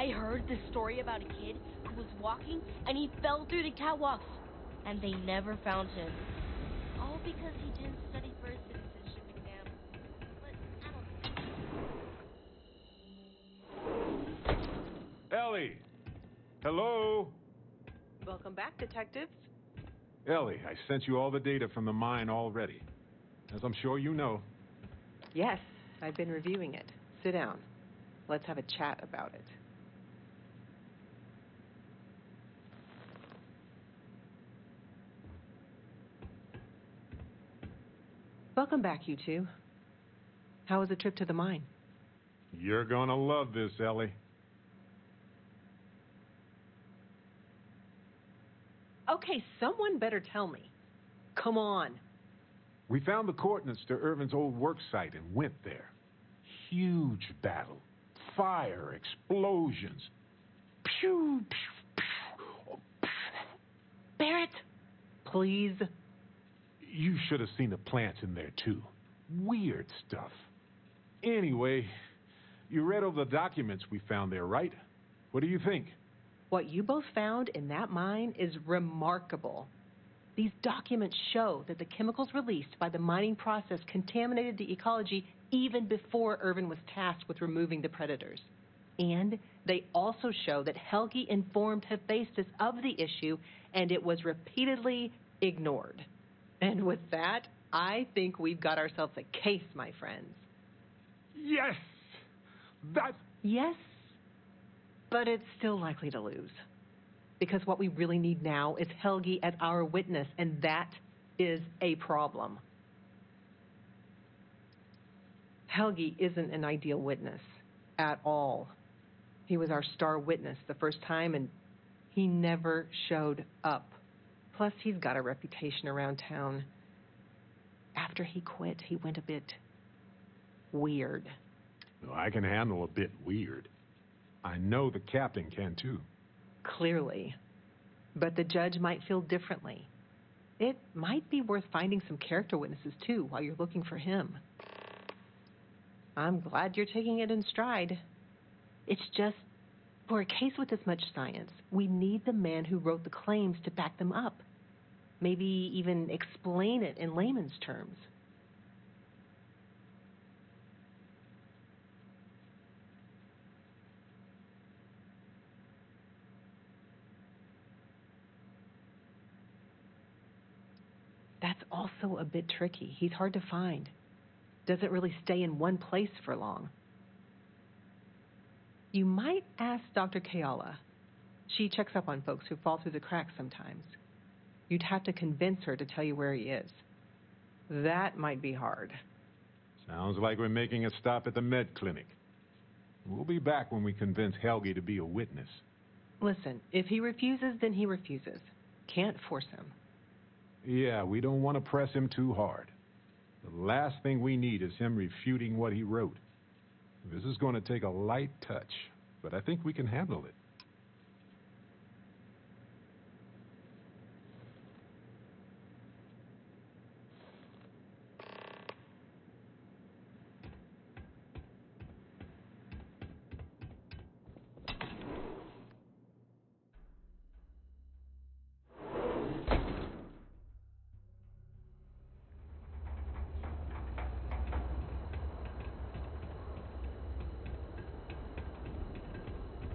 I heard this story about a kid who was walking and he fell through the catwalks, and they never found him. All because he didn't study for his citizenship exam. But I don't know. Ellie! Hello? Welcome back, detectives. Ellie, I sent you all the data from the mine already. As I'm sure you know. Yes, I've been reviewing it. Sit down. Let's have a chat about it. Welcome back, you two. How was the trip to the mine? You're gonna love this, Ellie. Okay, someone better tell me. Come on. We found the coordinates to Irvin's old work site and went there. Huge battle. Fire, explosions. Pew, pew, pew. Barrett, please. You should have seen the plants in there, too. Weird stuff. Anyway, you read over the documents we found there, right? What do you think? What you both found in that mine is remarkable. These documents show that the chemicals released by the mining process contaminated the ecology even before Irvin was tasked with removing the predators. And they also show that Helgi informed Hephaestus of the issue, and it was repeatedly ignored. And with that, I think we've got ourselves a case, my friends. Yes! Yes, but it's still likely to lose. Because what we really need now is Helgi as our witness, and that is a problem. Helgi isn't an ideal witness at all. He was our star witness the first time, and he never showed up. Plus, he's got a reputation around town. After he quit, he went a bit weird. I can handle a bit weird. I know the captain can, too. Clearly. But the judge might feel differently. It might be worth finding some character witnesses, too, while you're looking for him. I'm glad you're taking it in stride. It's just, for a case with this much science, we need the man who wrote the claims to back them up. Maybe even explain it in layman's terms. That's also a bit tricky. He's hard to find. Doesn't really stay in one place for long. You might ask Dr. Kayala. She checks up on folks who fall through the cracks sometimes. You'd have to convince her to tell you where he is. That might be hard. Sounds like we're making a stop at the med clinic. We'll be back when we convince Helgi to be a witness. Listen, if he refuses, then he refuses. Can't force him. Yeah, we don't want to press him too hard. The last thing we need is him refuting what he wrote. This is going to take a light touch, but I think we can handle it.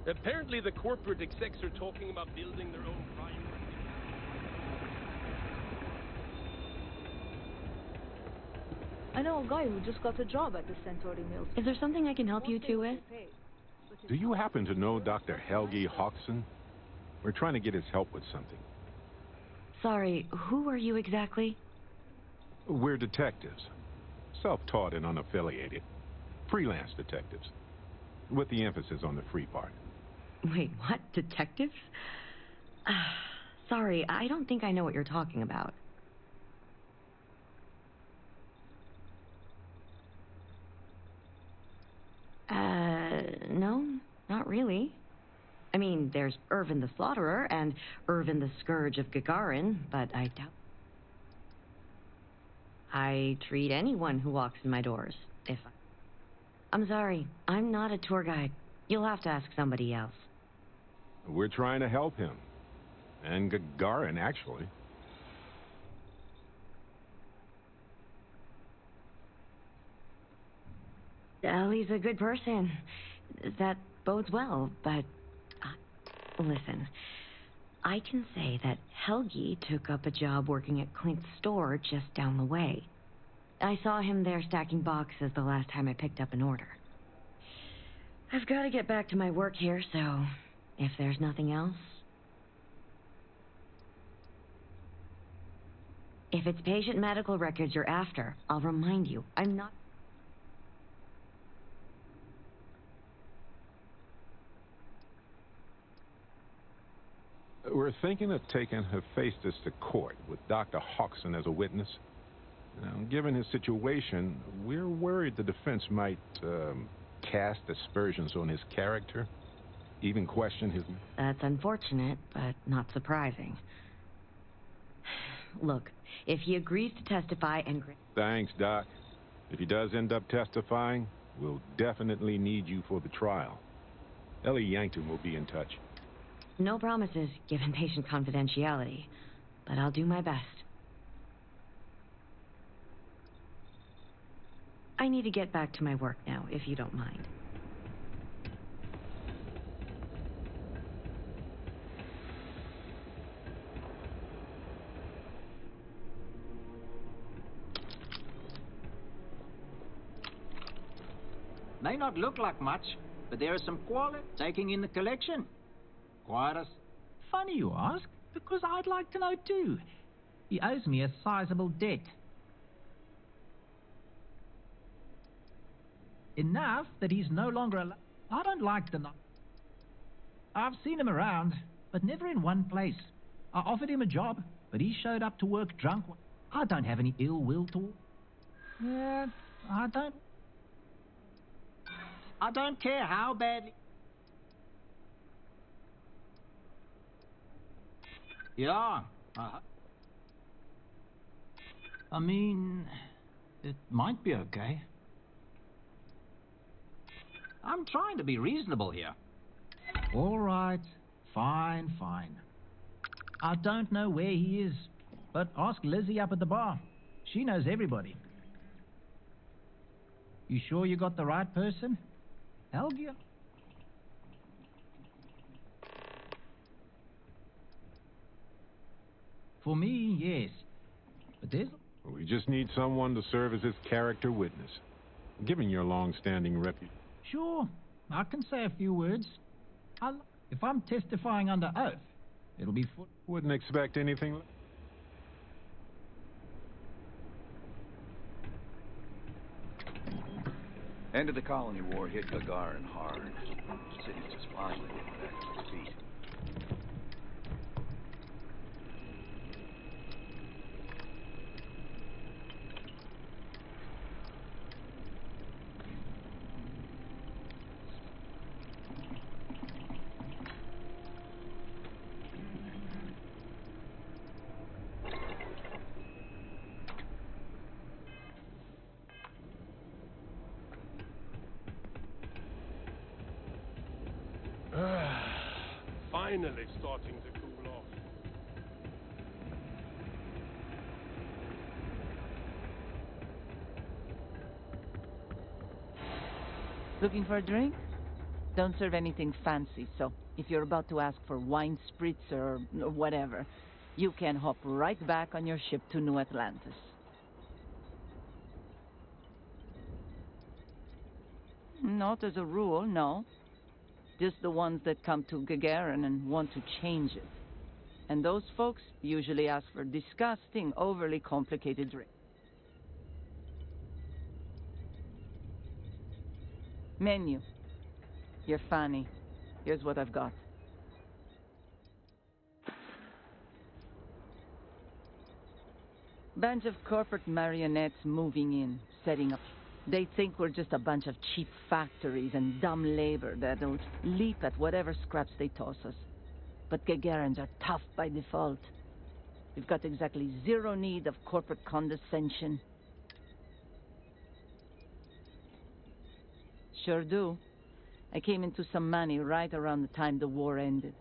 Apparently the corporate execs are talking about building their own private... I know a guy who just got a job at the Centauri Mills. Is there something I can help you two with? Do you happen to know Dr. Helgi Hawkson? We're trying to get his help with something. Sorry, who are you exactly? We're detectives. Self-taught and unaffiliated. Freelance detectives. With the emphasis on the free part. Wait, what? Detectives? Sorry, I don't think I know what you're talking about. No, not really. I mean, there's Irvin the Slaughterer and Irvin the Scourge of Gagarin, but I doubt... I treat anyone who walks in my doors, I'm sorry, I'm not a tour guide. You'll have to ask somebody else. We're trying to help him. And Gagarin, actually. Ellie's a good person. That bodes well, but... listen. I can say that Helgi took up a job working at Clint's store just down the way. I saw him there stacking boxes the last time I picked up an order. I've got to get back to my work here, so if there's nothing else... If it's patient medical records you're after, I'll remind you, I'm not... We're thinking of taking Hephaestus to court with Dr. Hodgson as a witness. Now, given his situation, we're worried the defense might cast aspersions on his character, even question his... That's unfortunate, but not surprising. Look, if he agrees to testify and... Thanks, Doc. If he does end up testifying, we'll definitely need you for the trial. Ellie Yankton will be in touch. No promises, given patient confidentiality, but I'll do my best. I need to get back to my work now, if you don't mind. May not look like much, but there is some quality taking in the collection. Quite a... Funny you ask, because I'd like to know too. He owes me a sizable debt. Enough that he's no longer alive. I don't like the... I've seen him around, but never in one place. I offered him a job, but he showed up to work drunk. I don't have any ill will toward... I don't care how badly... Yeah, I mean, it might be okay. I'm trying to be reasonable here. All right, fine. I don't know where he is, but ask Lizzie up at the bar. She knows everybody. You sure you got the right person? Helgi? For me, yes. But there's... We just need someone to serve as his character witness. Given your long-standing reputation. Sure, I can say a few words. If I'm testifying under oath, it'll be... Wouldn't expect anything... End of the colony war hit Gagarin hard. The city's just finally getting back to its feet. Finally starting to cool off. Looking for a drink? Don't serve anything fancy, so if you're about to ask for wine spritzer or whatever, you can hop right back on your ship to New Atlantis. Not as a rule, no. Just the ones that come to Gagarin and want to change it. And those folks usually ask for disgusting, overly complicated drinks. Menu. You're funny. Here's what I've got. Bunch of corporate marionettes moving in, setting up. They think we're just a bunch of cheap factories and dumb labor that'll leap at whatever scraps they toss us. But Gagarins are tough by default. We've got exactly zero need of corporate condescension. Sure do. I came into some money right around the time the war ended.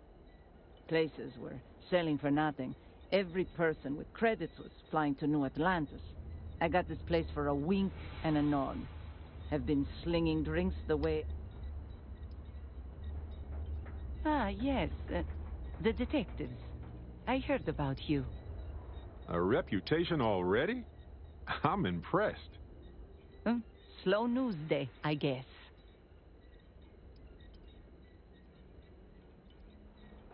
Places were selling for nothing. Every person with credits was flying to New Atlantis. I got this place for a wink and a nod. Have been slinging drinks the way... Ah, yes. The detectives. I heard about you. A reputation already? I'm impressed. Slow news day, I guess.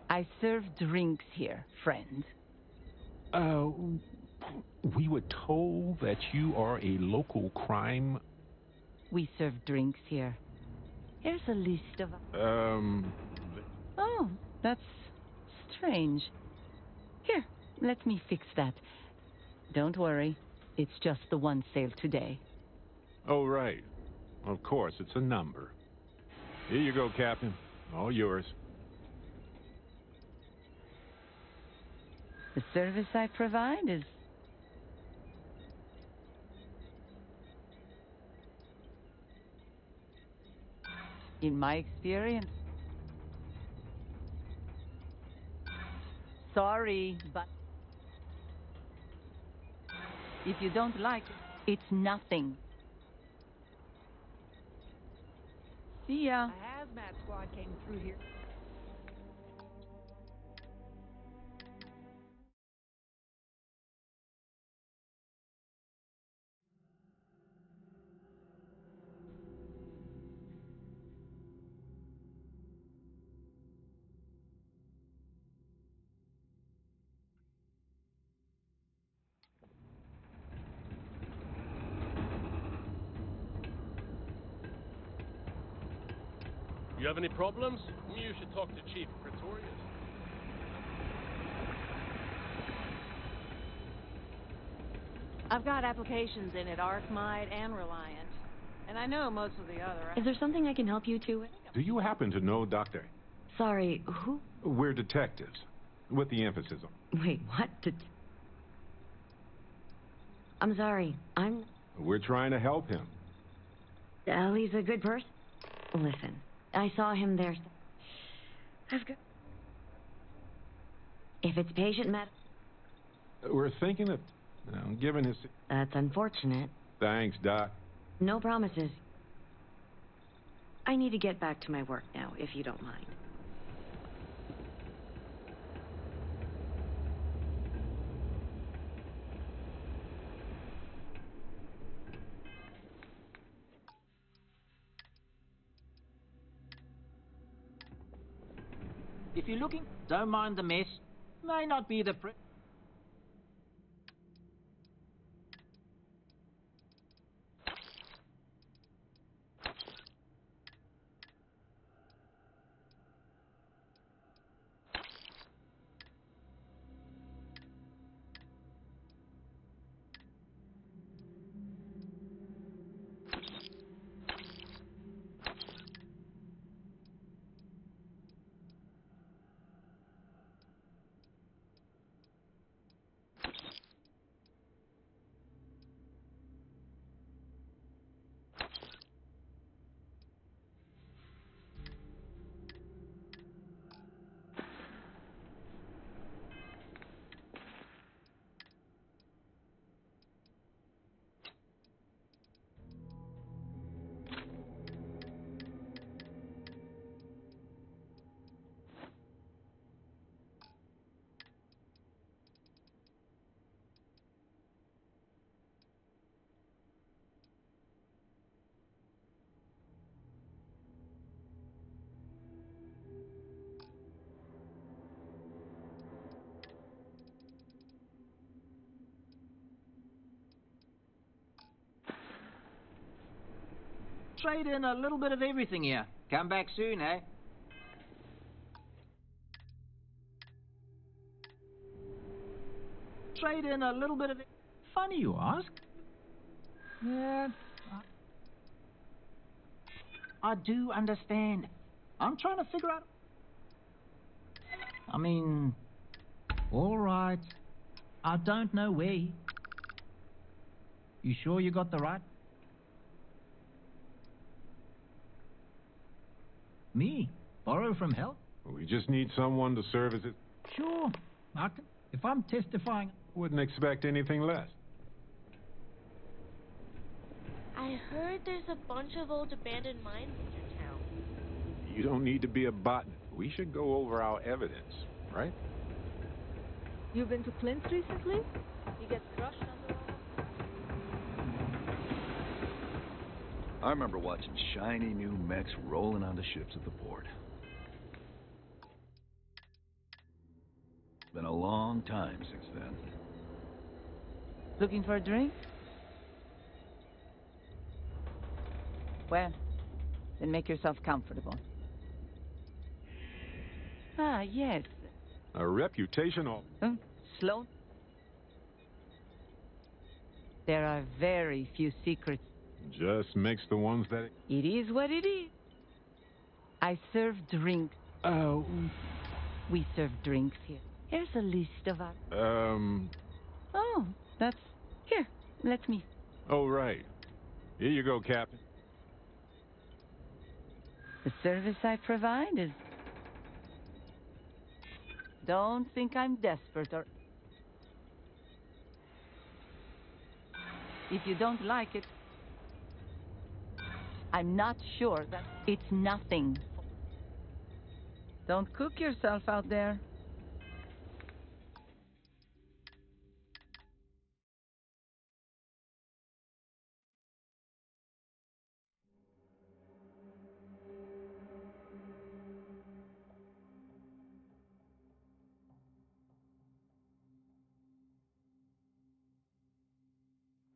I serve drinks here, friend. We were told that you are a local crime... We serve drinks here. Here's a list of... Oh, that's strange. Here, let me fix that. Don't worry, it's just the one sale today. Oh, right. Of course, it's a number. Here you go, Captain. All yours. The service I provide is... in my experience... Sorry, but... if you don't like it, it's nothing. See ya. A hazmat squad came through here. You have any problems? You should talk to Chief Pretorius. I've got applications in at Arcmite and Reliant, and I know most of the other... Is there something I can help you two with? Do you happen to know, Doctor? Sorry, who? We're detectives, with the emphasis on... Wait, what? I'm sorry, We're trying to help him. He's a good person. Listen, I saw him there. I've got... If it's patient med... We're thinking of... given his... That's unfortunate. Thanks, Doc. No promises. I need to get back to my work now, if you don't mind. If you're looking, don't mind the mess. May not be the trade in a little bit of everything here. Come back soon, eh? Trade in a little bit of... Funny you ask. I do understand. I'm trying to figure out... I mean... All right. I don't know where he... You sure you got the right... Me? Borrow from hell? We just need someone to serve as it. Sure. If I'm testifying... Wouldn't expect anything less. I heard there's a bunch of old abandoned mines in your town. You don't need to be a botanist. We should go over our evidence, right? You've been to Clint's recently? He gets crushed under all I remember watching shiny new mechs rolling onto ships at the port. Been a long time since then. Looking for a drink? Well, then make yourself comfortable. Ah, yes. A reputational... Sloan? There are very few secrets. Just makes the ones that... It is what it is. I serve drinks. Oh. We serve drinks here. Here's a list of our... Oh, that's... Here, let me... Oh, right. Here you go, Captain. The service I provide is... Don't think I'm desperate or... If you don't like it, I'm not sure that it's nothing. Don't cook yourself out there.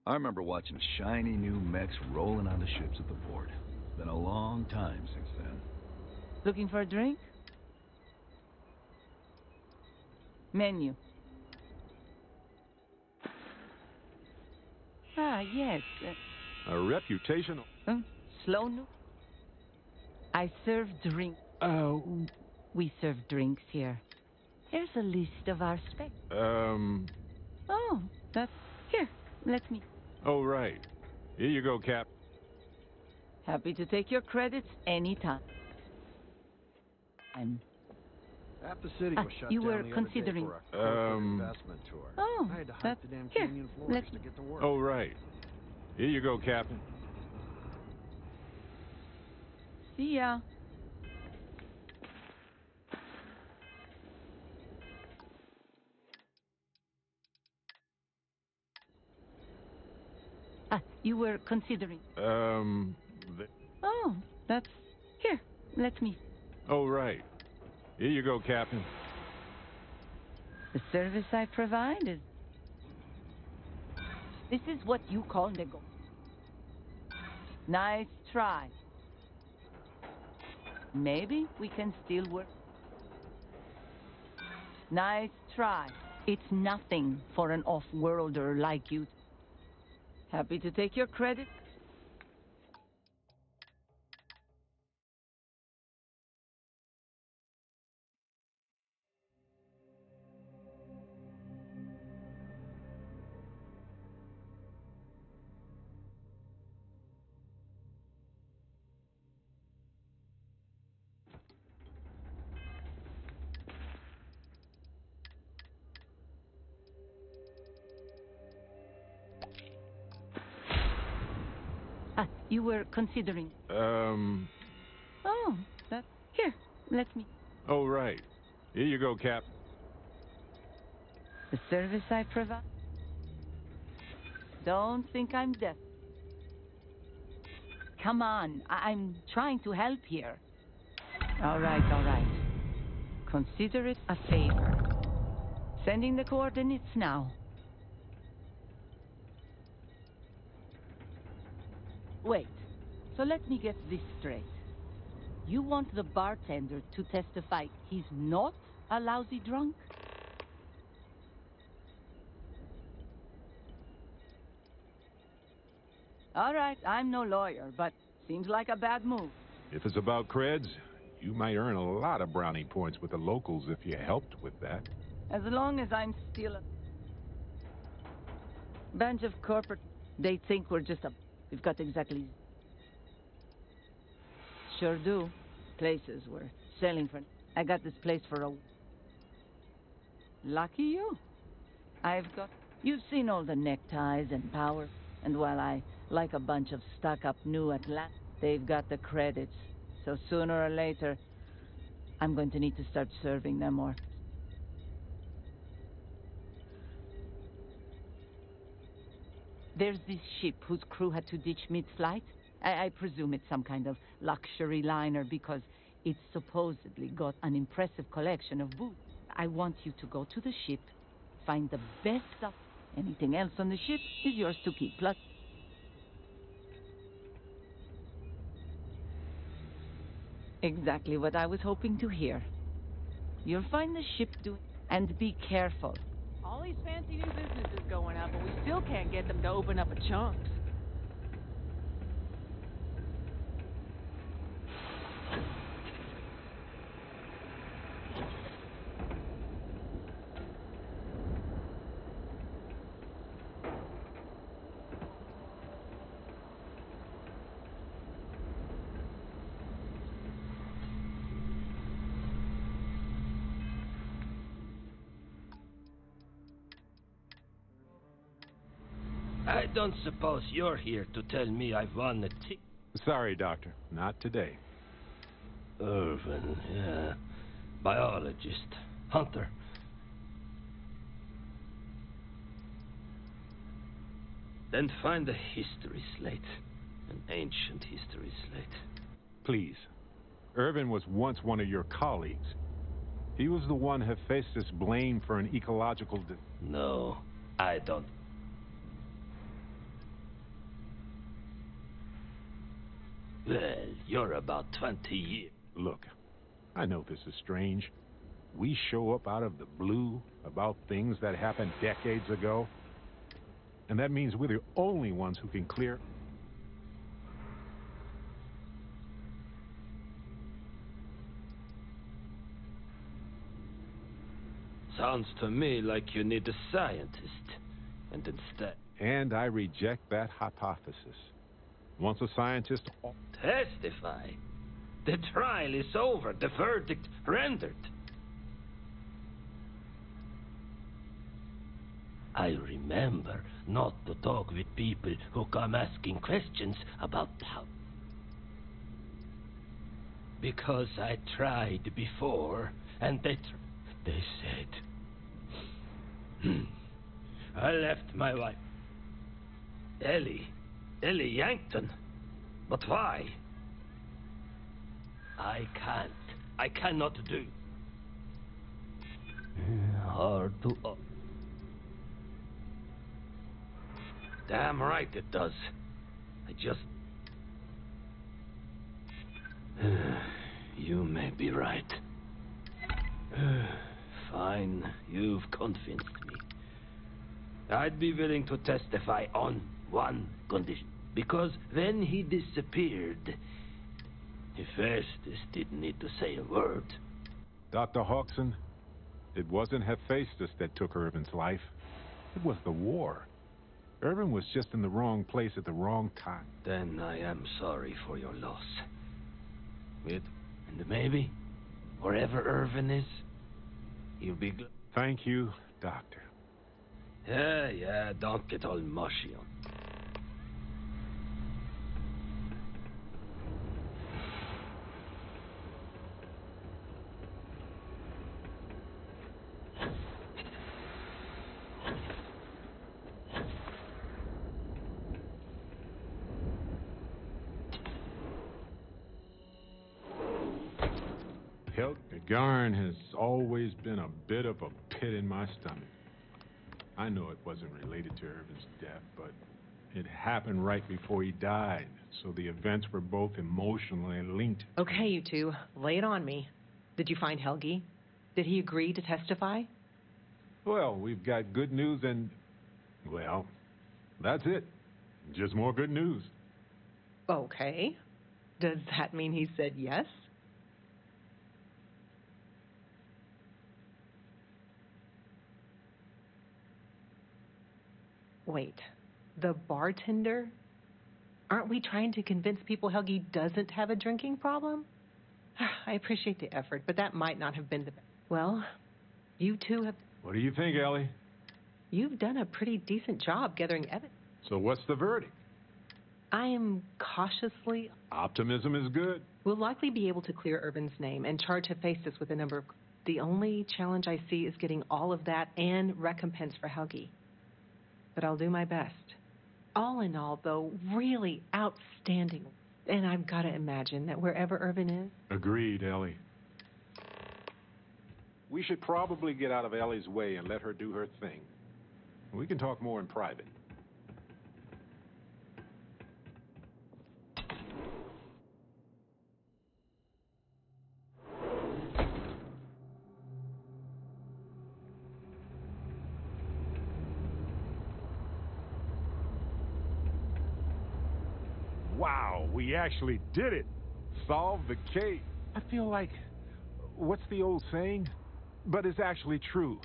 I remember watching shiny new mechs rolling onto ships at the port. Been a long time since then. Looking for a drink? Menu. Ah, yes. A reputational... Sloan? I serve drinks. Oh. We serve drinks here. Here's a list of our specs. Oh, that's... Here, let me... Oh, right. Here you go, Cap. Happy to take your credits anytime. Half the city was shut you down were the considering... other day for a corporate investment tour. Oh, I had to that's... hunt the damn Here, Canyon floors to get to work. Oh, right. Here you go, Captain. See ya. You were considering... Oh, that's... Here, let me... Oh, right. Here you go, Captain. The service I provide is... This is what you call nego. Nice try. Maybe we can still work. Nice try. It's nothing for an off-worlder like you. Happy to take your credit. You were considering... Oh, that... Here, let me... Oh, right. Here you go, Cap. The service I provide... Don't think I'm deaf. Come on, I'm trying to help here. All right. Consider it a favor. Sending the coordinates now. Wait, so let me get this straight. You want the bartender to testify he's not a lousy drunk? All right, I'm no lawyer, but seems like a bad move. If it's about creds, you might earn a lot of brownie points with the locals if you helped with that. As long as I'm still a bunch of corporate... They think we're just a... We've got exactly... Sure do. Places we're selling for... I got this place for a... Lucky you. I've got... You've seen all the neckties and power. And while I like a bunch of stuck-up new Atlanta, they've got the credits. So sooner or later, I'm going to need to start serving them more. There's this ship whose crew had to ditch mid-flight. I presume it's some kind of luxury liner because it's supposedly got an impressive collection of booze. I want you to go to the ship, find the best stuff. Anything else on the ship is yours to keep. Plus, exactly what I was hoping to hear. You'll find the ship doing... And be careful. All these fancy new businesses going up, but we still can't get them to open up a chunks. I don't suppose you're here to tell me I've won a ticket. Sorry, Doctor. Not today. Irvin, yeah. Biologist. Hunter. Then find a history slate. An ancient history slate. Please. Irvin was once one of your colleagues. He was the one Hephaestus blamed for an ecological... No, I don't. Well, you're about 20 years. Look, I know this is strange. We show up out of the blue about things that happened decades ago. And that means we're the only ones who can clear... Sounds to me like you need a scientist. And instead... And I reject that hypothesis. Once a scientist... Testify. The trial is over. The verdict rendered. I remember not to talk with people who come asking questions about how... Because I tried before, and they said... I left my wife. Ellie Yankton. But why? I cannot do. Hard to... Damn right it does. I just... You may be right. Fine, you've convinced me. I'd be willing to testify on one condition. Because when he disappeared, Hephaestus didn't need to say a word. Dr. Hawkson, it wasn't Hephaestus that took Irvin's life. It was the war. Irvin was just in the wrong place at the wrong time. Then I am sorry for your loss. And maybe, wherever Irvin is, he'll be glad. Thank you, Doctor. Yeah, don't get all mushy on. Garn has always been a bit of a pit in my stomach. I know it wasn't related to Irvin's death, but it happened right before he died, so the events were both emotionally linked. Okay, you two, lay it on me. Did you find Helgi? Did he agree to testify? Well, we've got good news and... well, that's it. Just more good news. Okay. Does that mean he said yes? Wait, the bartender? Aren't we trying to convince people Helgi doesn't have a drinking problem? I appreciate the effort, but that might not have been the best. Well, you two have... What do you think, Ellie? You've done a pretty decent job gathering evidence. So what's the verdict? I am cautiously... Optimism is good. We'll likely be able to clear Irvin's name and charge Hephaestus with a number of... The only challenge I see is getting all of that and recompense for Helgi. But I'll do my best. All in all, though, really outstanding. And I've got to imagine that wherever Irvin is... Agreed, Ellie. We should probably get out of Ellie's way and let her do her thing. We can talk more in private. Wow, we actually did it. Solved the case. I feel like, what's the old saying? But it's actually true.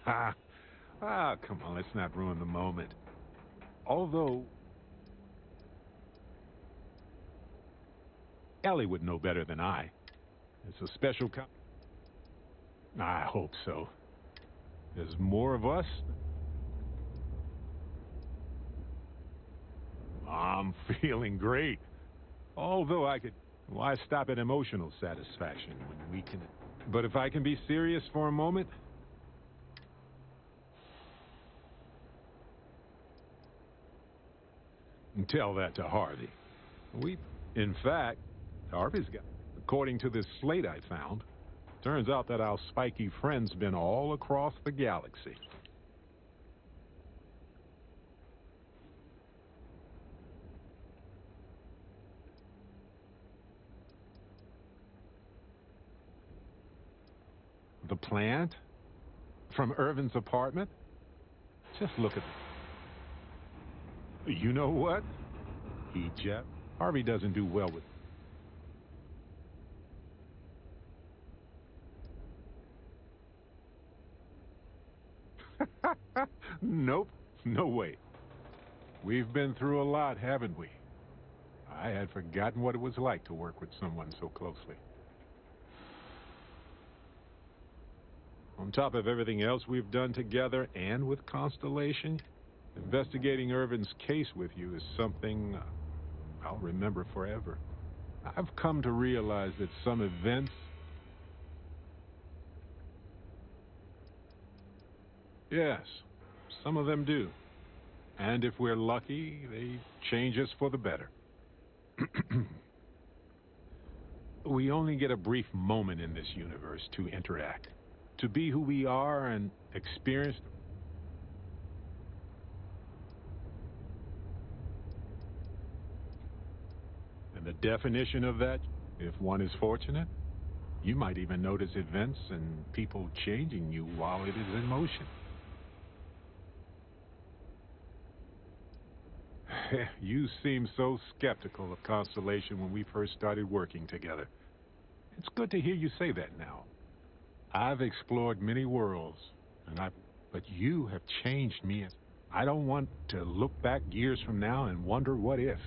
Come on, let's not ruin the moment. Although, Ellie would know better than I. It's a special I hope so. There's more of us. I'm feeling great. Although I could... Why stop at emotional satisfaction when we can... But if I can be serious for a moment... And tell that to Harvey. In fact, Harvey's got... According to this slate I found, turns out that our spiky friend's been all across the galaxy. The plant? From Irvin's apartment? Just look at... You know what? Harvey doesn't do well with... Nope. No way. We've been through a lot, haven't we? I had forgotten what it was like to work with someone so closely. On top of everything else we've done together and with Constellation, investigating Irvin's case with you is something I'll remember forever. I've come to realize that some events... Yes, some of them do. And if we're lucky, they change us for the better. We only get a brief moment in this universe to interact. To be who we are and experience... And the definition of that, if one is fortunate, you might even notice events and people changing you while it is in motion. You seemed so skeptical of Constellation when we first started working together. It's good to hear you say that now. I've explored many worlds, but you have changed me. I don't want to look back years from now and wonder what if.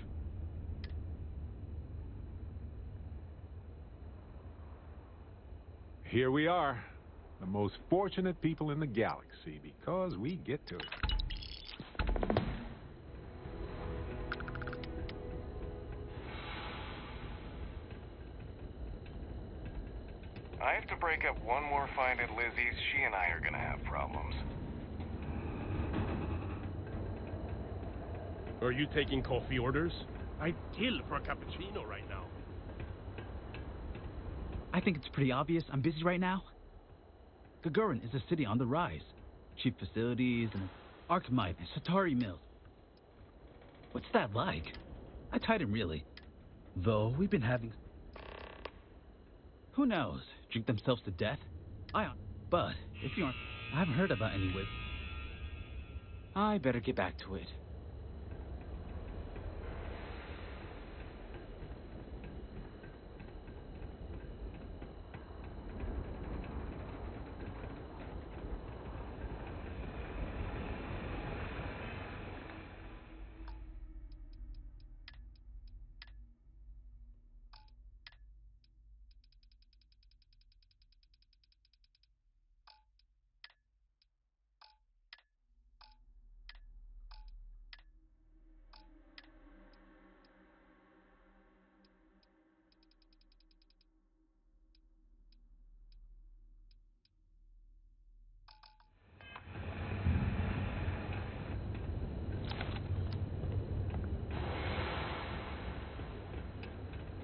Here we are, the most fortunate people in the galaxy, because we get to it. I have to break up one more find at Lizzie's. She and I are gonna have problems. Are you taking coffee orders? I'd kill for a cappuccino right now. I think it's pretty obvious I'm busy right now. Gagarin is a city on the rise. Cheap facilities and Arkmite and Satari mills. What's that like? I tied him really. Though we've been having... Who knows? Drink themselves to death? But if you aren't... I haven't heard about any with... I better get back to it.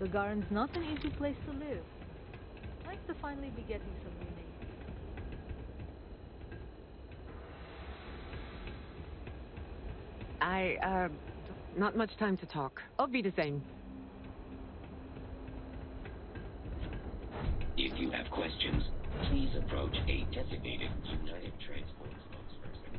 Gagarin's not an easy place to live. Nice to finally be getting some new names. Not much time to talk. Auf Wiedersehen. If you have questions, please approach a designated United Transport spokesperson.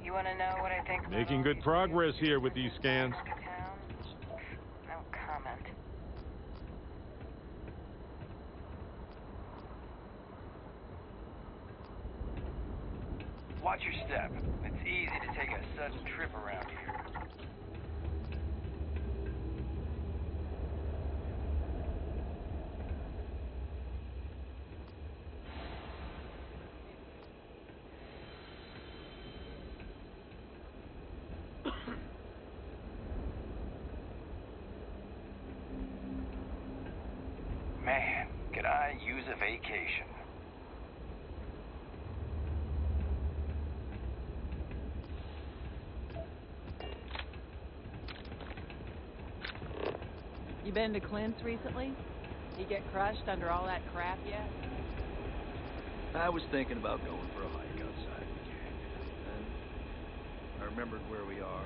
You want to know what I think? Making good progress here with these scans. No comment. Watch your step. It's easy to take a sudden trip around here. Man, could I use a vacation? You been to Clint's recently? You get crushed under all that crap yet? I was thinking about going for a hike outside the canyon. Then I remembered where we are.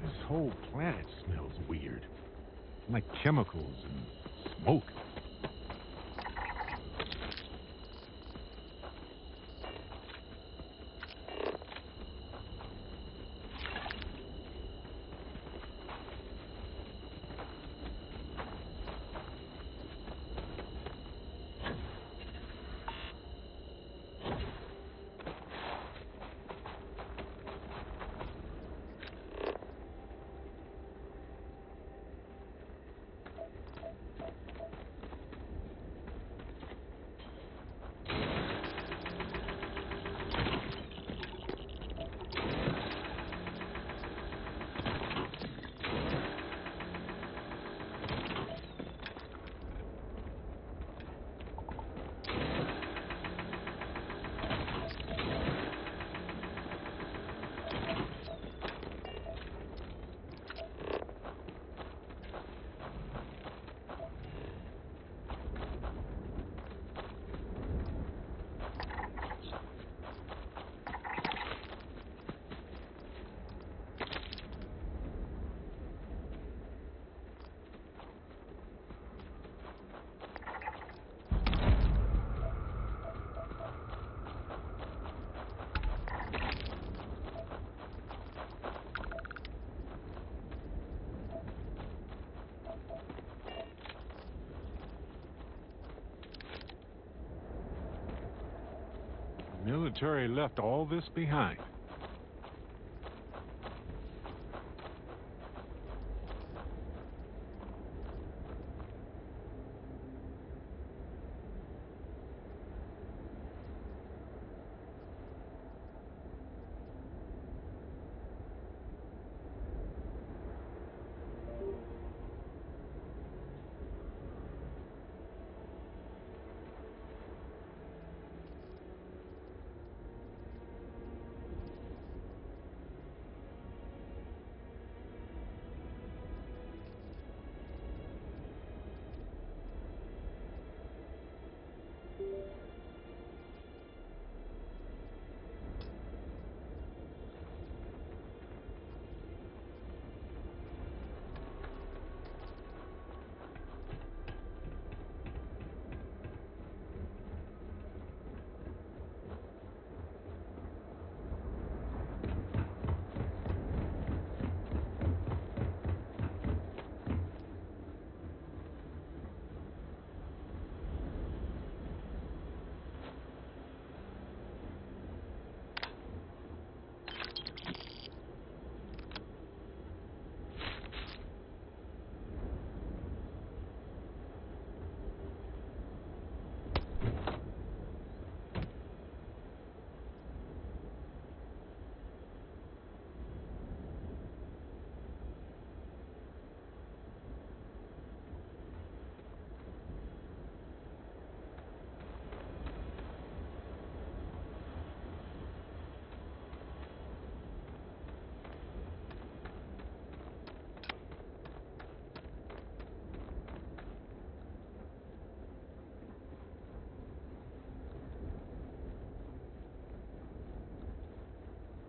This whole planet smells weird. Like chemicals and smoke. The military left all this behind.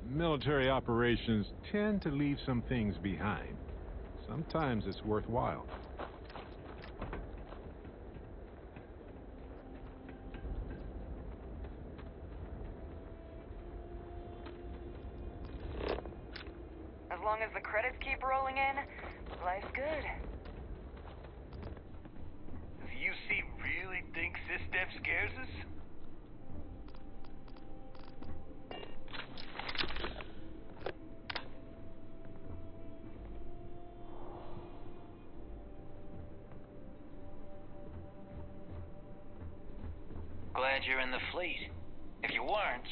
Military operations tend to leave some things behind. Sometimes it's worthwhile. As long as the credits keep rolling in, life's good. Does UC really think SysDev scares us? Glad you're in the fleet. If you weren't,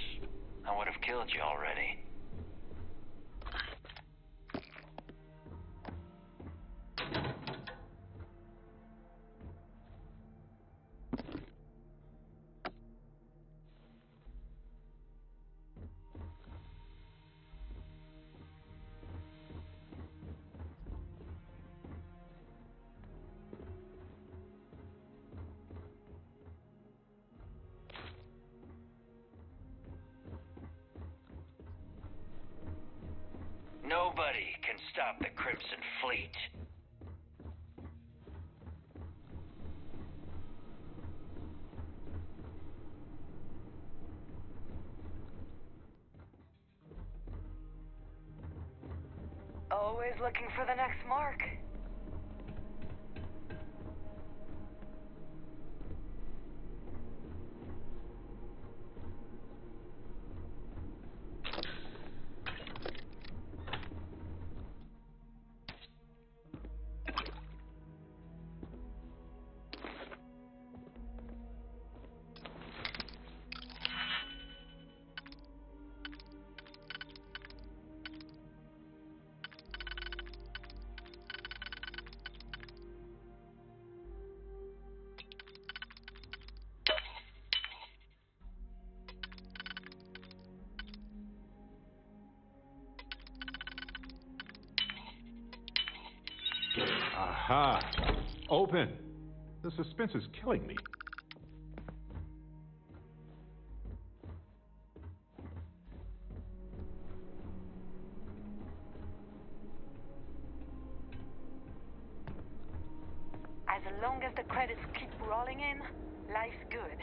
I would have killed you already. Nobody can stop the Crimson Fleet. Always looking for the next mark. Aha! Open! The suspense is killing me. As long as the credits keep rolling in, life's good.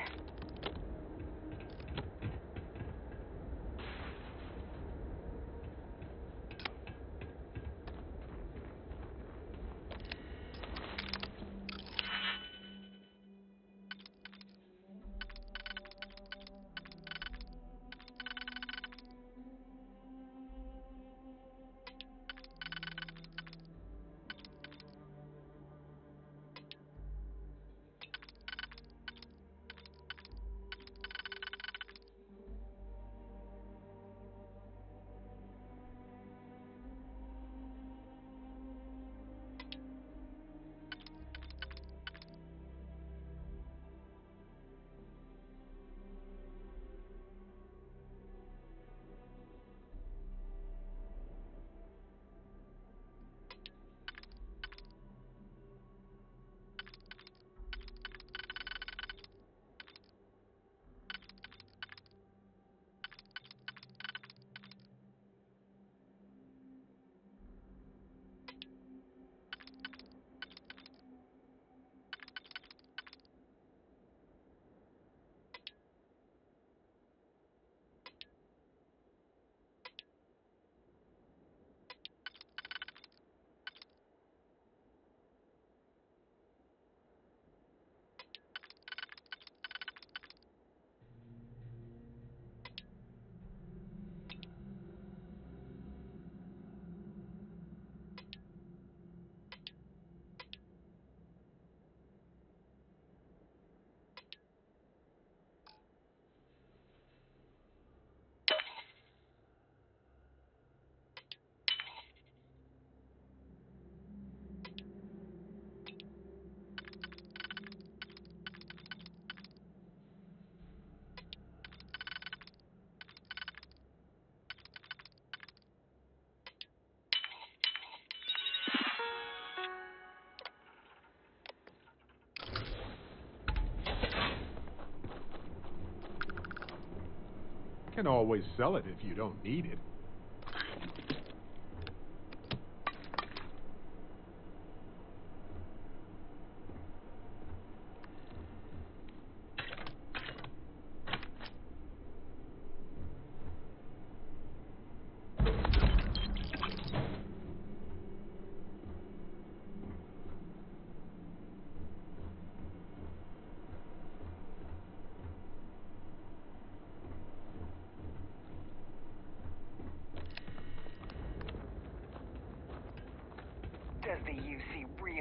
Can always sell it if you don't need it.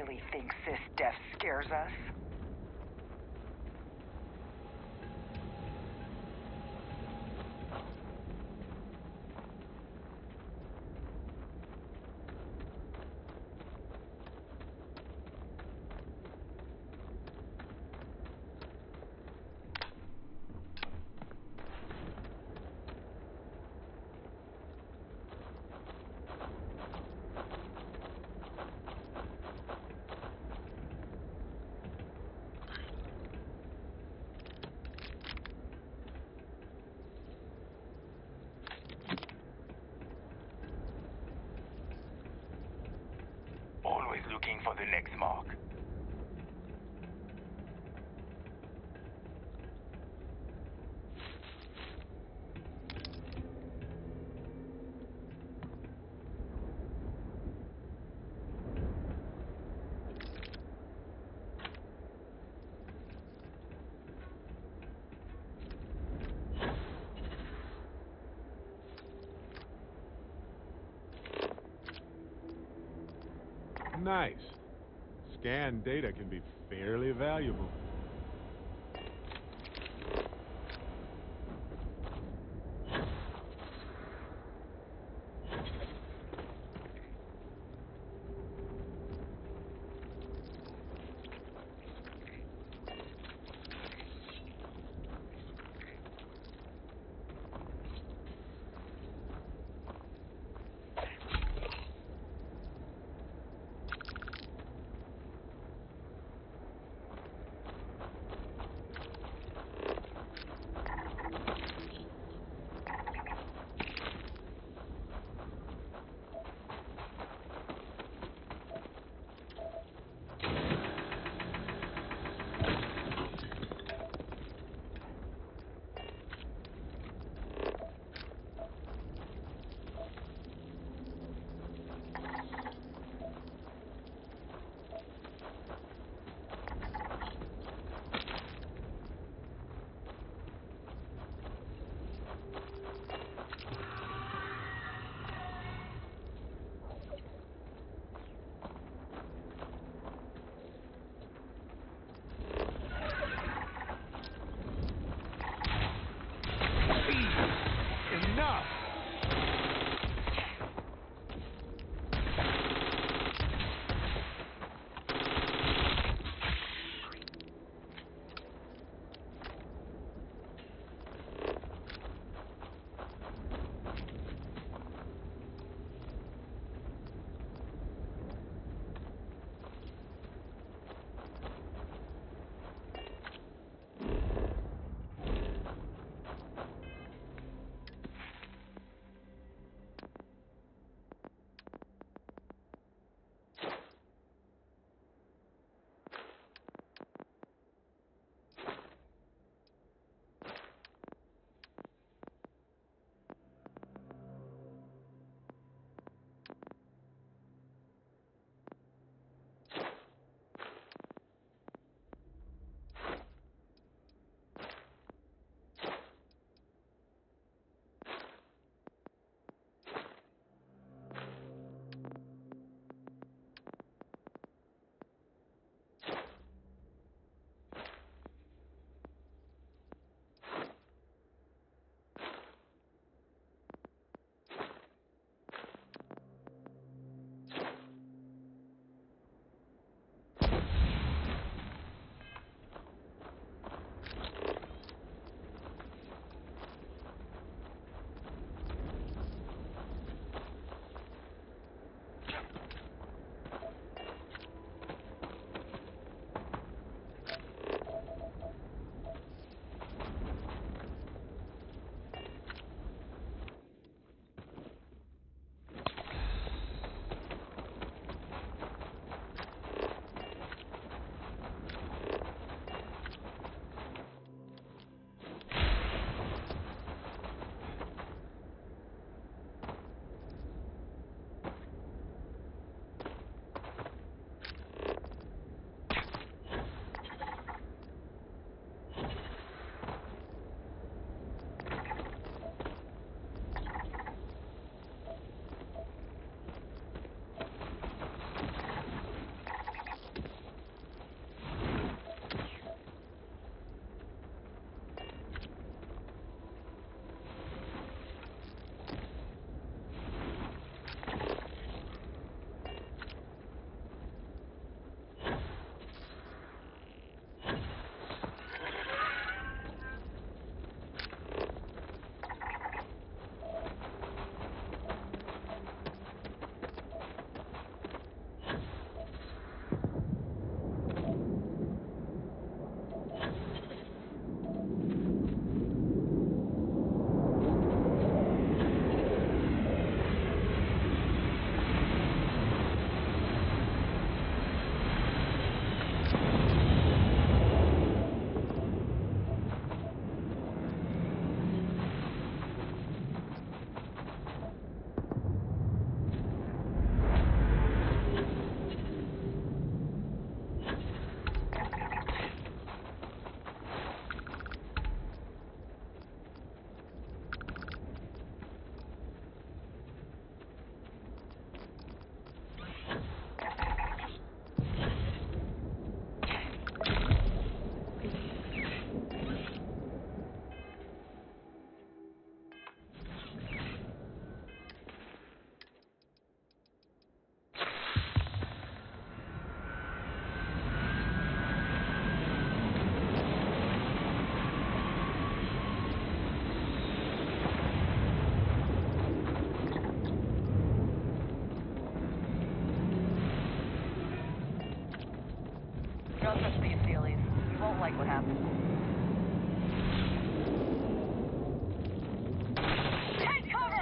really think Sis death scares us? Always looking for the next mark. Nice. Scanned data can be fairly valuable. what happened. Take cover!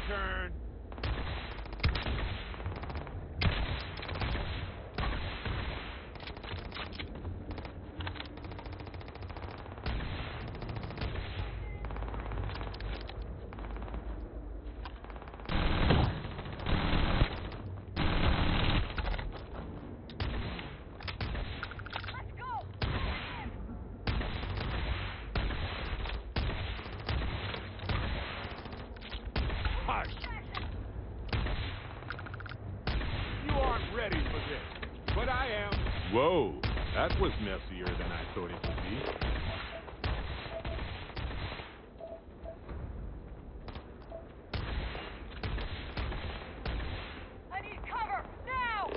Turn. You aren't ready for this, but I am. Whoa, that was messier than I thought it would be. I need cover, now!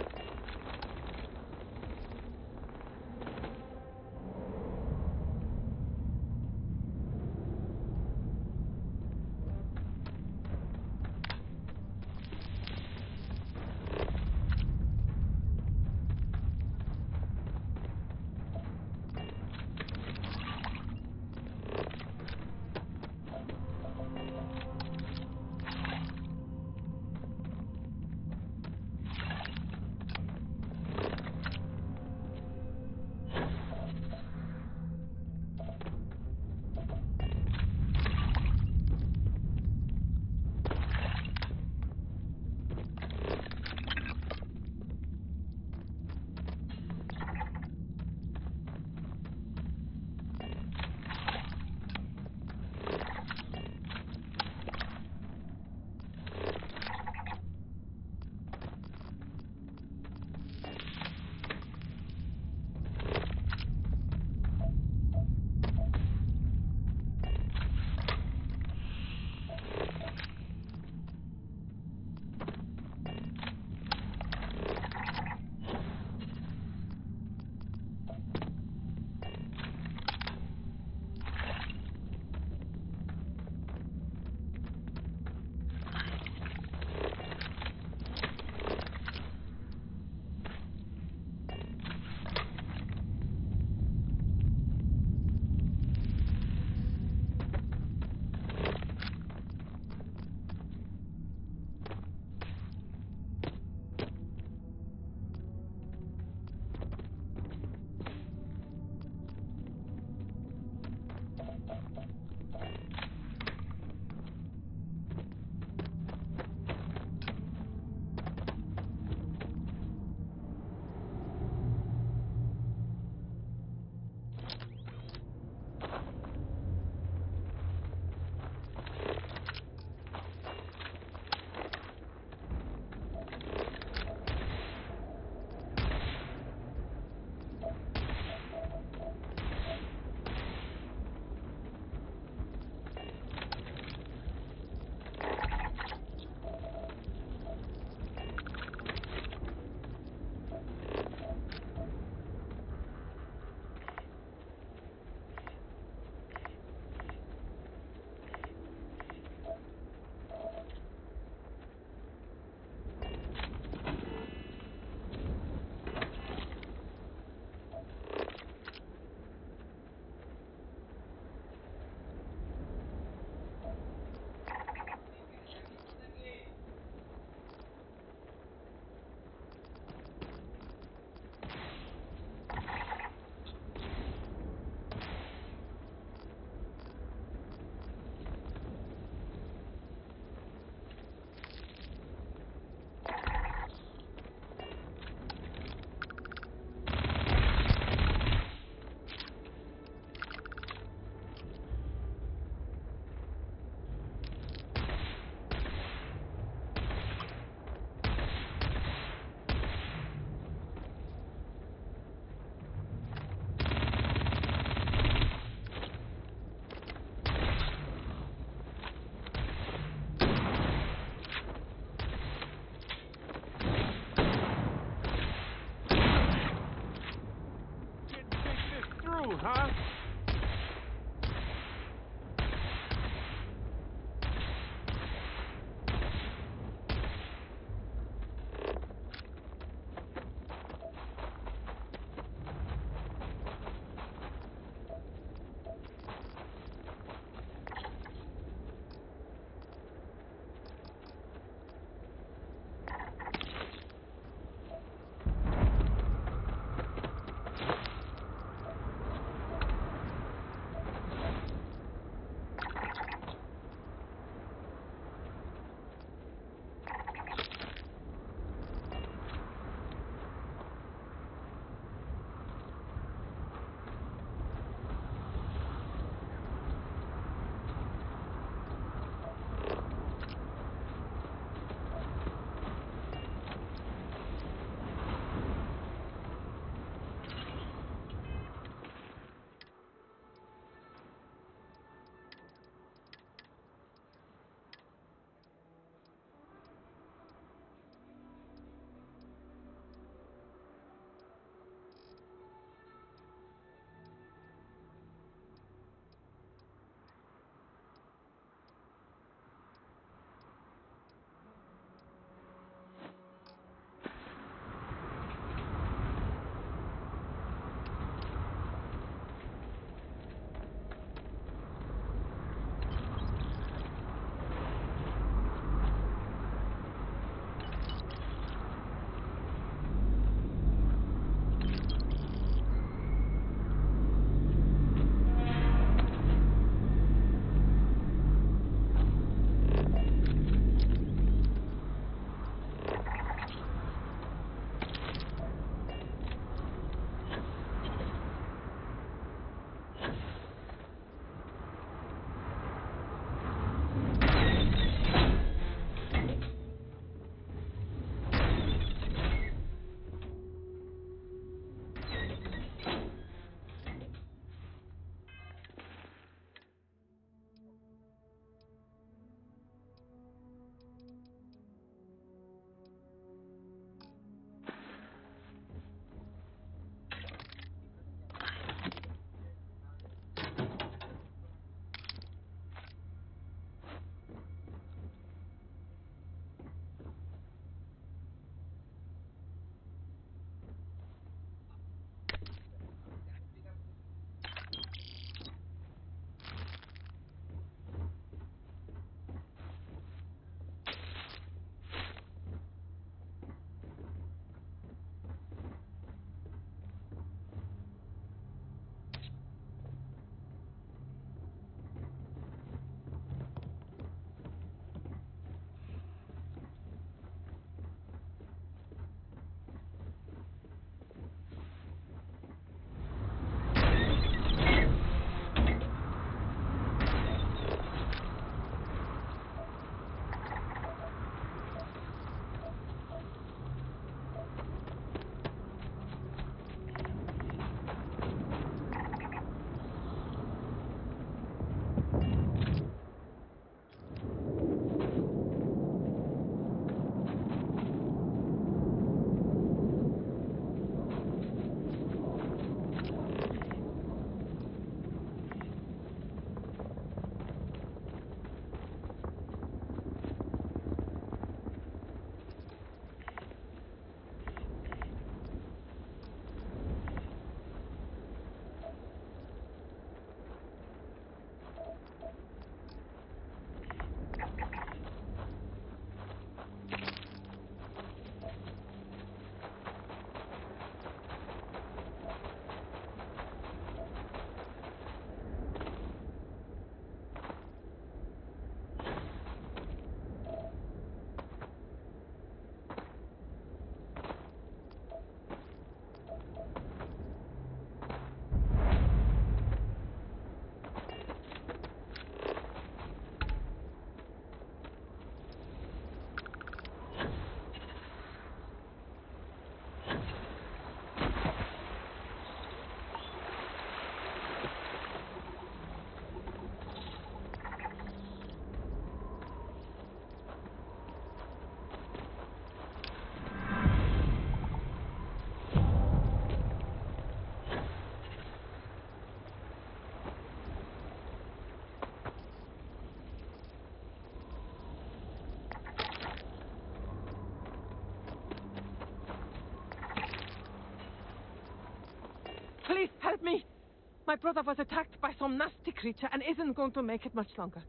My brother was attacked by some nasty creature and isn't going to make it much longer.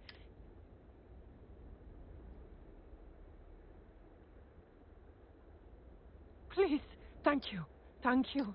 Please, thank you. Thank you.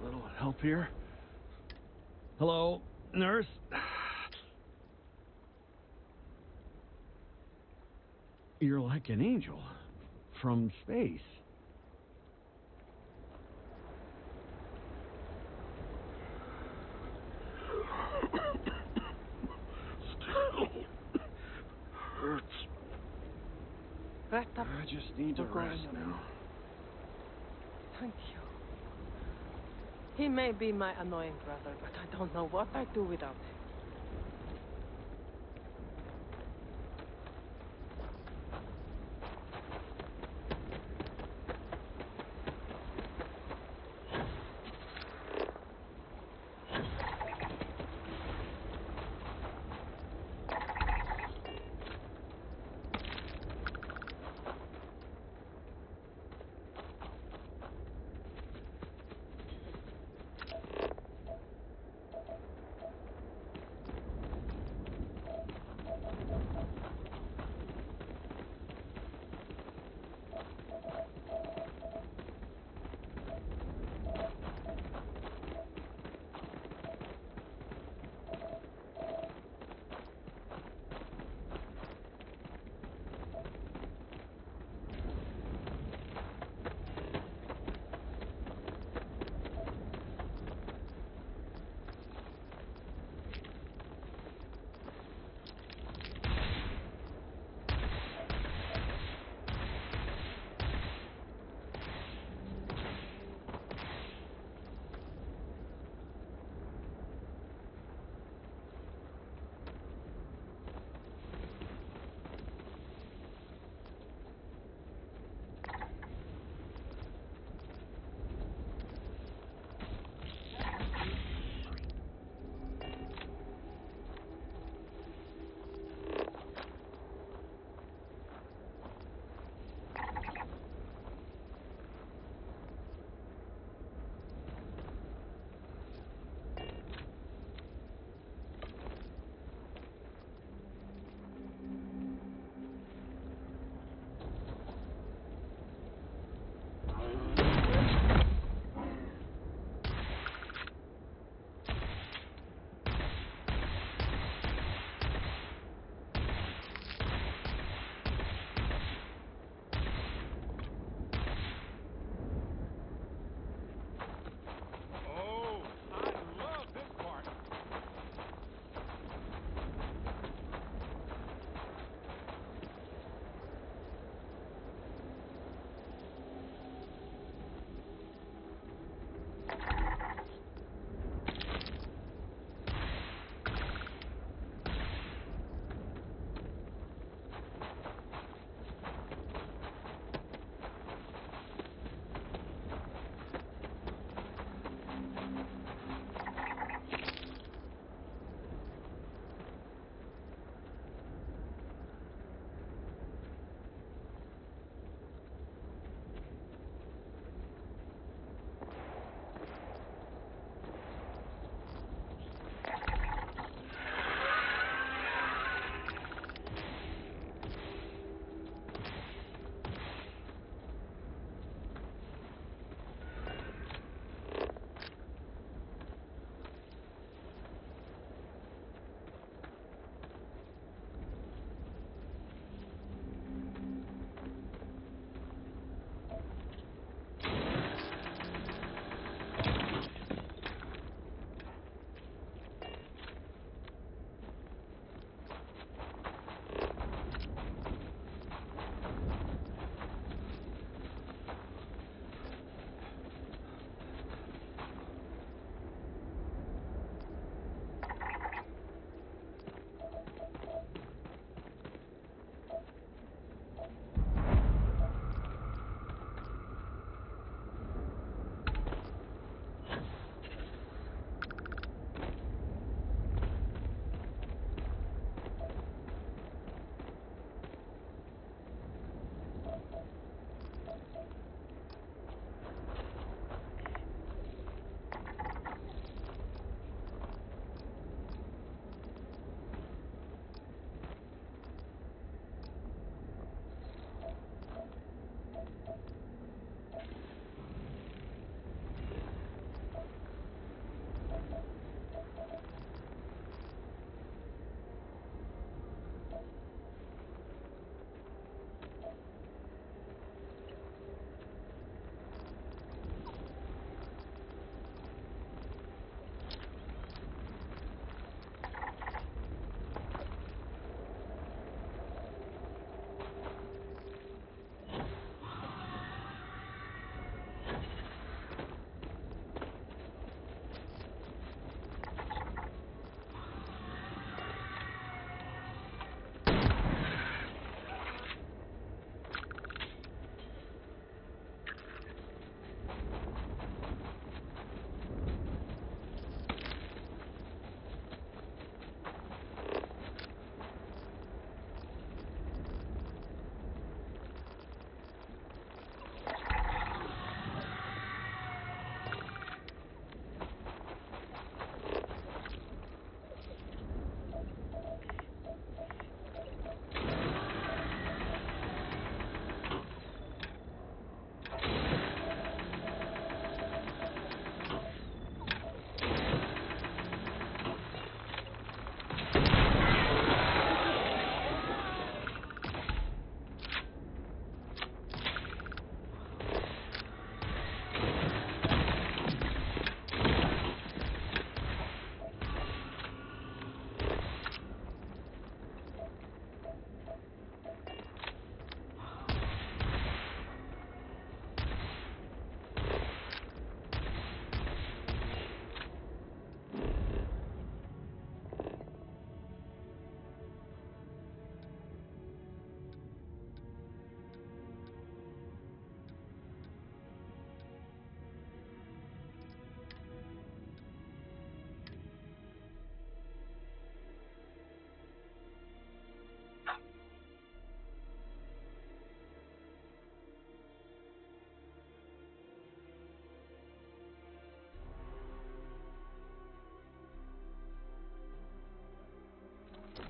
Little help here? Hello, nurse? You're like an angel from space. Still hurts. Rest up. I just need to We're going rest now. now. Thank you. He may be my annoying brother, but I don't know what I'd do without him.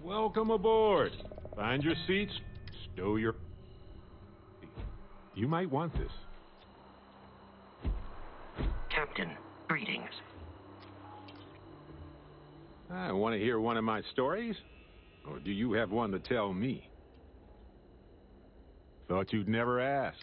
Welcome aboard. Find your seats, stow your... You might want this. Captain, greetings. I want to hear one of my stories? Or do you have one to tell me? Thought you'd never ask.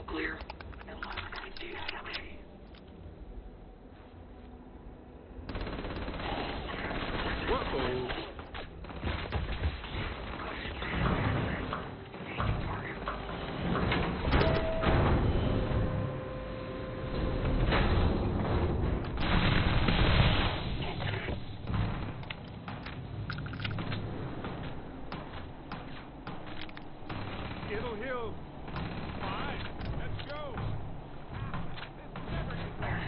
Clear. Whoa. Skittle Hill. Fine. Let's go. This never gets old.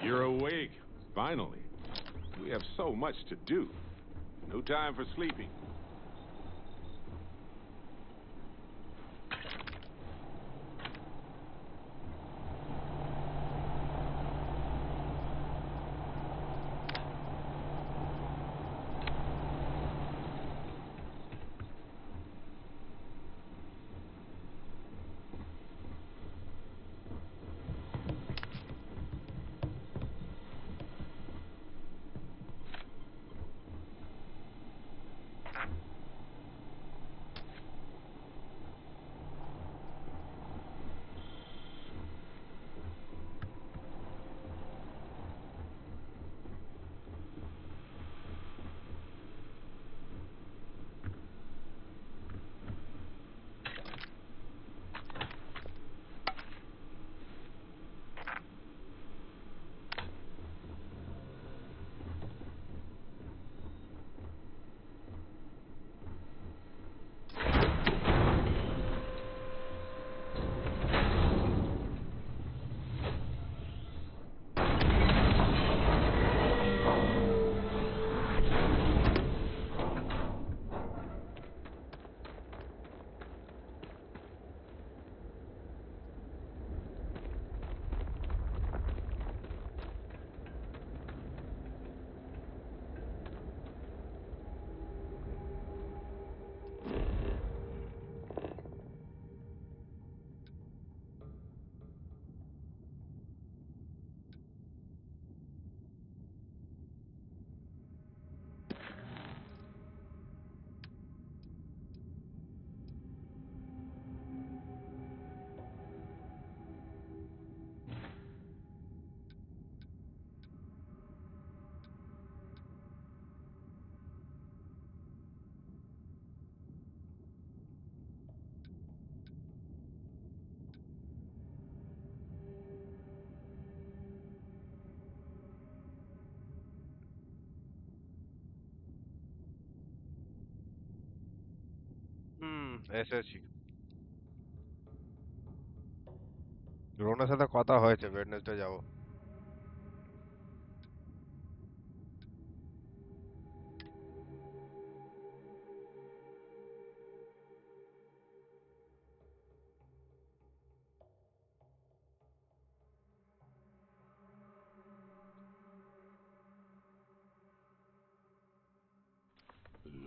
You're awake, finally. We have so much to do. No time for sleeping. এসেছি। রোনার সাথে কথা হয়েছে, Wednesday যাব।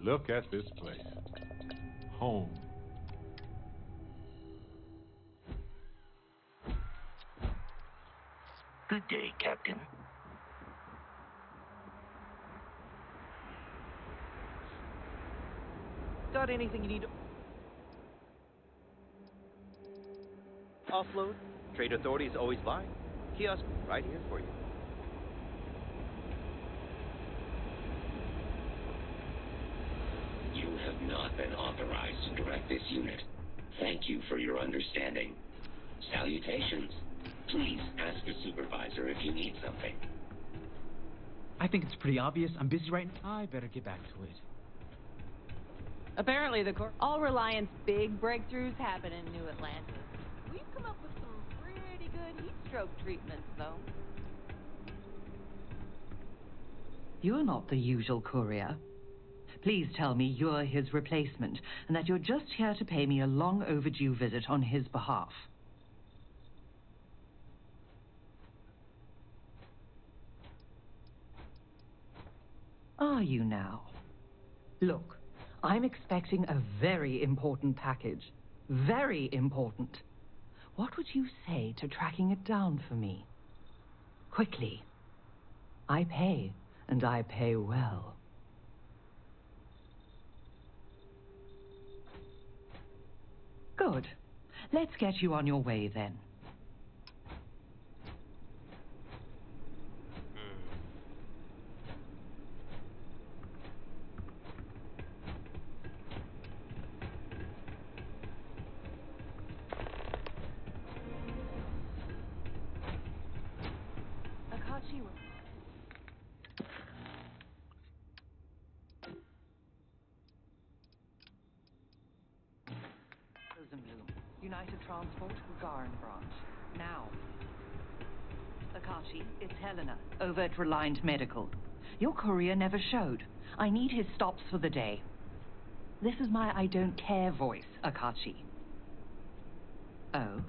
Look at this place. Home. Good day, Captain. Got anything you need to offload? Trade authority is always buying. Kiosk right here for you. You have not been authorized to direct this unit. Thank you for your understanding. Salutations. Please ask the supervisor if you need something. I think it's pretty obvious. I'm busy right now. I better get back to it. Apparently, all Reliant's big breakthroughs happen in New Atlantis. We've come up with some pretty good heat stroke treatments, though. You're not the usual courier. Please tell me you're his replacement, and that you're just here to pay me a long overdue visit on his behalf. Are you now? Look, I'm expecting a very important package. Very important. What would you say to tracking it down for me? Quickly. I pay, and I pay well. Good. Let's get you on your way then. Akachi was... United Transport, Garan branch. Now. Akashi, it's Helena, over at Reliant Medical. Your courier never showed. I need his stops for the day. This is my I don't care voice, Akashi. Oh?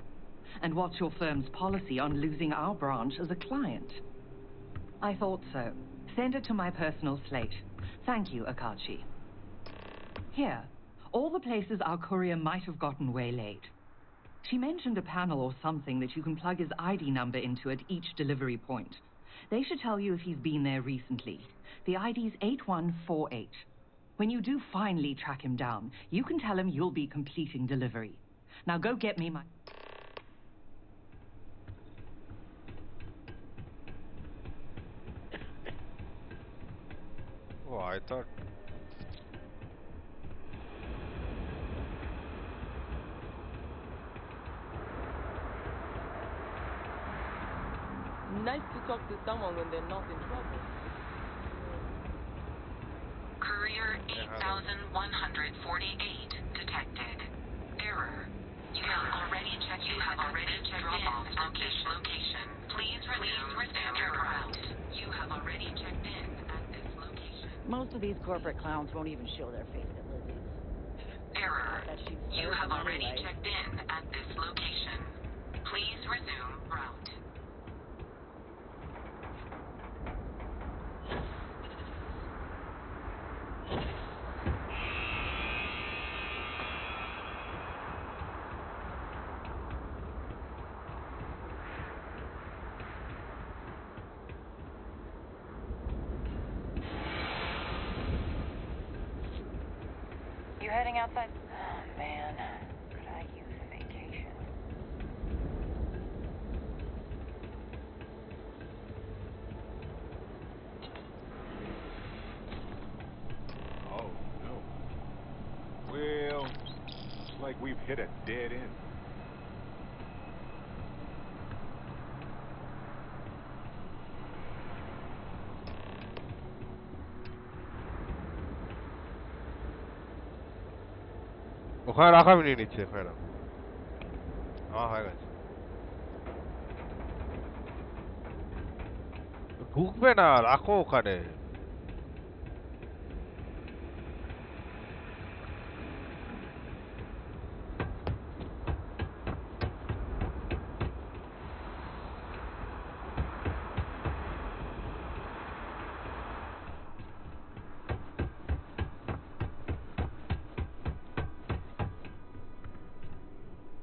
And what's your firm's policy on losing our branch as a client? I thought so. Send it to my personal slate. Thank you, Akashi. Here, all the places our courier might have gotten waylaid. She mentioned a panel or something that you can plug his ID number into at each delivery point. They should tell you if he's been there recently. The ID's 8148. When you do finally track him down, you can tell him you'll be completing delivery. Now go get me my... Oh, I thought... Nice to talk to someone when they're not in trouble. Courier 8148 detected. Error. You have already checked in at this location. Please resume your route. You have already checked in at this location. Most of these corporate clowns won't even show their face at Lizzie's. Error. You have already anyway. checked in at this location. Please resume route. You heading outside? Oh, man. Could I use a vacation? Oh, no. Well, looks like we've hit a dead end. ওখানে রাখা নিয়ে নিচ্ছে ওখানে হয়ে গেছে ঢুকবে না রাখো ওখানে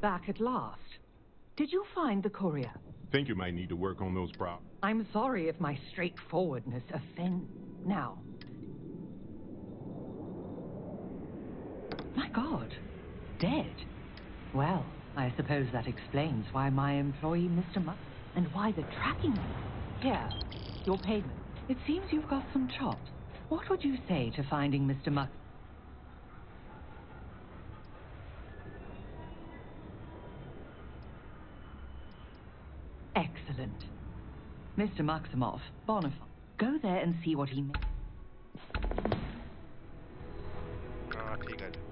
Back at last. Did you find the courier? Think you might need to work on those problems. I'm sorry if my straightforwardness offends. Now. My God. Dead. Well, I suppose that explains why my employee, Mr. Muck, and why the tracking... Here, your payment. It seems you've got some chops. What would you say to finding Mr. Muck? Excellent. Mr. Maximov, Bonifant, go there and see what he makes. ঠিক আছে